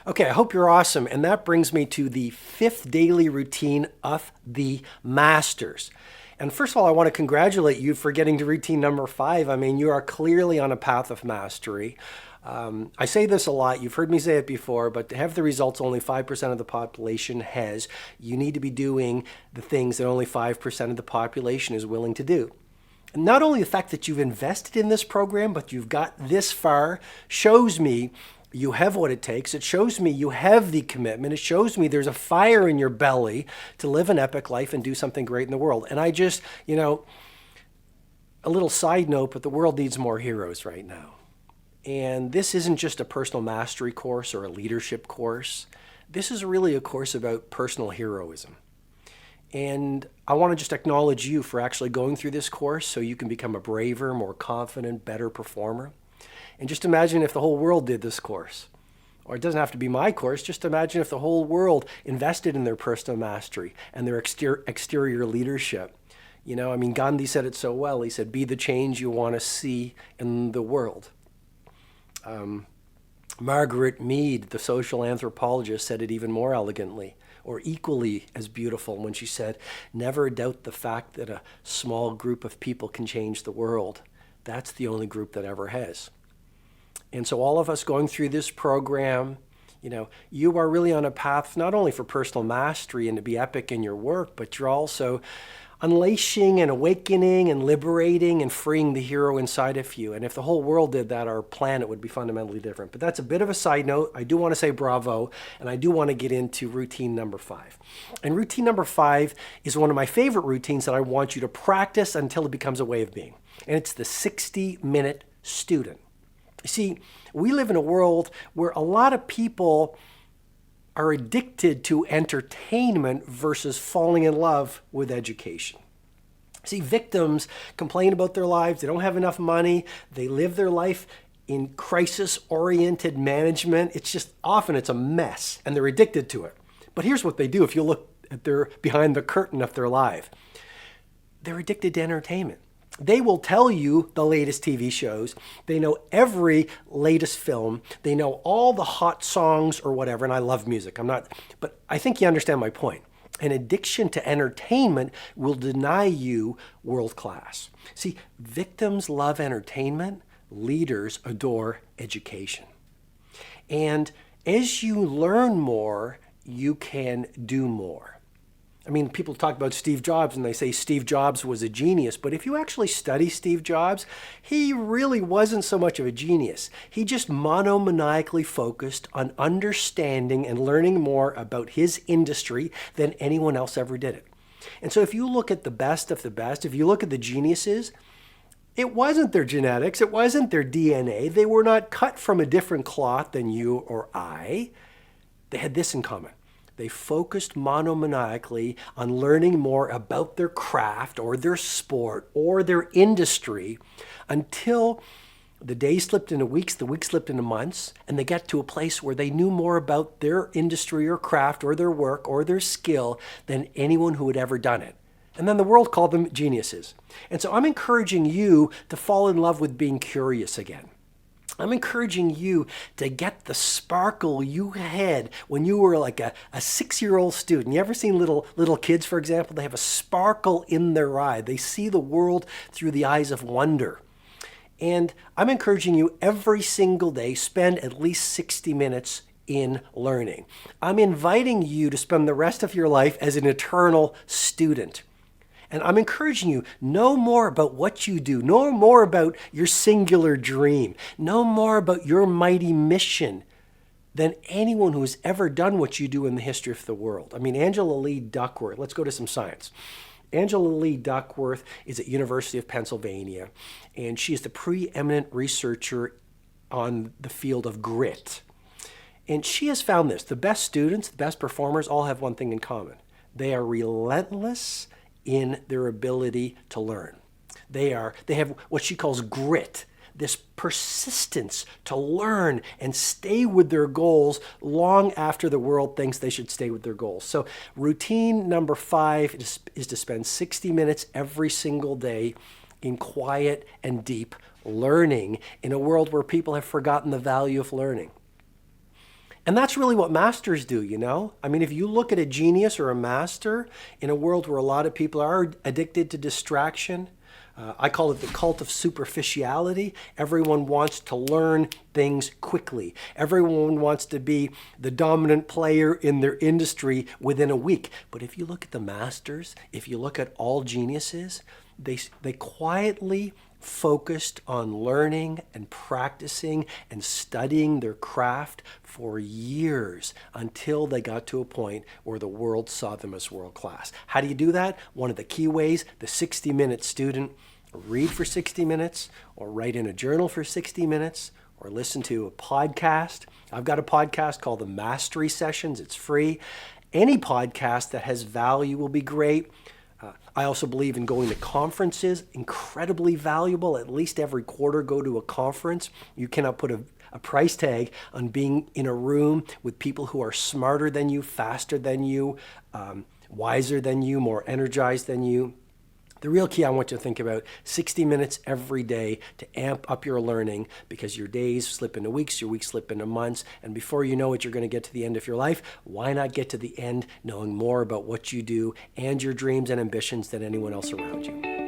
Okay, I hope you're awesome. And that brings me to the fifth daily routine of the Masters. And first of all, I want to congratulate you for getting to routine number 5. I mean, you are clearly on a path of mastery. I say this a lot, you've heard me say it before, but to have the results only 5% of the population has, you need to be doing the things that only 5% of the population is willing to do. And not only the fact that you've invested in this program, but you've got this far shows me you have what it takes. It shows me you have the commitment. It shows me there's a fire in your belly to live an epic life and do something great in the world. And I just, a little side note, but the world needs more heroes right now. And this isn't just a personal mastery course or a leadership course. This is really a course about personal heroism. And I want to just acknowledge you for actually going through this course so you can become a braver, more confident, better performer. And just imagine if the whole world did this course. Or it doesn't have to be my course. Just imagine if the whole world invested in their personal mastery and their exterior leadership. Gandhi said it so well. He said, be the change you want to see in the world. Margaret Mead, the social anthropologist, said it even more elegantly, or equally as beautiful, when she said, never doubt the fact that a small group of people can change the world. That's the only group that ever has. And so all of us going through this program, you are really on a path not only for personal mastery and to be epic in your work, but you're also unleashing and awakening and liberating and freeing the hero inside of you. And if the whole world did that, our planet would be fundamentally different. But that's a bit of a side note. I do want to say bravo, and I do want to get into routine number 5. And routine number 5 is one of my favorite routines that I want you to practice until it becomes a way of being. And it's the 60-minute student. See, we live in a world where a lot of people are addicted to entertainment versus falling in love with education. See, victims complain about their lives. They don't have enough money. They live their life in crisis-oriented management. It's a mess, and they're addicted to it. But here's what they do if you look at behind the curtain of their life. They're addicted to entertainment. They will tell you the latest TV shows. They know every latest film. They know all the hot songs or whatever. And I love music. But I think you understand my point. An addiction to entertainment will deny you world class. See, victims love entertainment. Leaders adore education. And as you learn more, you can do more. People talk about Steve Jobs and they say Steve Jobs was a genius, but if you actually study Steve Jobs, he really wasn't so much of a genius. He just monomaniacally focused on understanding and learning more about his industry than anyone else ever did it. And so if you look at the best of the best, if you look at the geniuses, it wasn't their genetics, it wasn't their DNA. They were not cut from a different cloth than you or I. They had this in common. They focused monomaniacally on learning more about their craft or their sport or their industry until the days slipped into weeks, the weeks slipped into months, and they got to a place where they knew more about their industry or craft or their work or their skill than anyone who had ever done it. And then the world called them geniuses. And so I'm encouraging you to fall in love with being curious again. I'm encouraging you to get the sparkle you had when you were like a 6-year-old student. You ever seen little kids, for example? They have a sparkle in their eye. They see the world through the eyes of wonder. And I'm encouraging you every single day, spend at least 60 minutes in learning. I'm inviting you to spend the rest of your life as an eternal student. And I'm encouraging you, know more about what you do. Know more about your singular dream. Know more about your mighty mission than anyone who has ever done what you do in the history of the world. Angela Lee Duckworth, let's go to some science. Angela Lee Duckworth is at University of Pennsylvania, and she is the preeminent researcher on the field of grit. And she has found this. The best students, the best performers all have one thing in common. They are relentless in their ability to learn. They have what she calls grit, this persistence to learn and stay with their goals long after the world thinks they should stay with their goals. So routine number 5 is to spend 60 minutes every single day in quiet and deep learning in a world where people have forgotten the value of learning. And that's really what masters do, you know? I mean, if you look at a genius or a master in a world where a lot of people are addicted to distraction, I call it the cult of superficiality. Everyone wants to learn things quickly. Everyone wants to be the dominant player in their industry within a week. But if you look at the masters, if you look at all geniuses, they quietly focused on learning and practicing and studying their craft for years until they got to a point where the world saw them as world class. How do you do that? One of the key ways, the 60-minute student, read for 60 minutes or write in a journal for 60 minutes or listen to a podcast. I've got a podcast called The Mastery Sessions. It's free. Any podcast that has value will be great. I also believe in going to conferences, incredibly valuable. At least every quarter, go to a conference. You cannot put a price tag on being in a room with people who are smarter than you, faster than you, wiser than you, more energized than you. The real key I want you to think about, 60 minutes every day to amp up your learning, because your days slip into weeks, your weeks slip into months, and before you know it, you're going to get to the end of your life. Why not get to the end knowing more about what you do and your dreams and ambitions than anyone else around you?